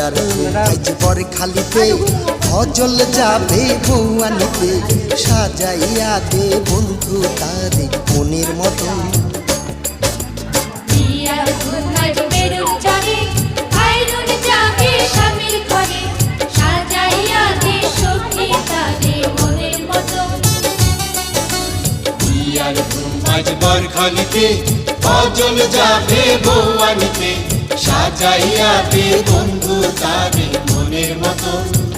আর আজ পরে খালিতে অজল যাবে বউয়ানিতে সাজাইয়া দে বন্ধু তারে মনের মতন আজ বরখালিতে অজল যাবে বউয়ানিতে সাজাইয়া দে বন্ধু তারে মনের মতন।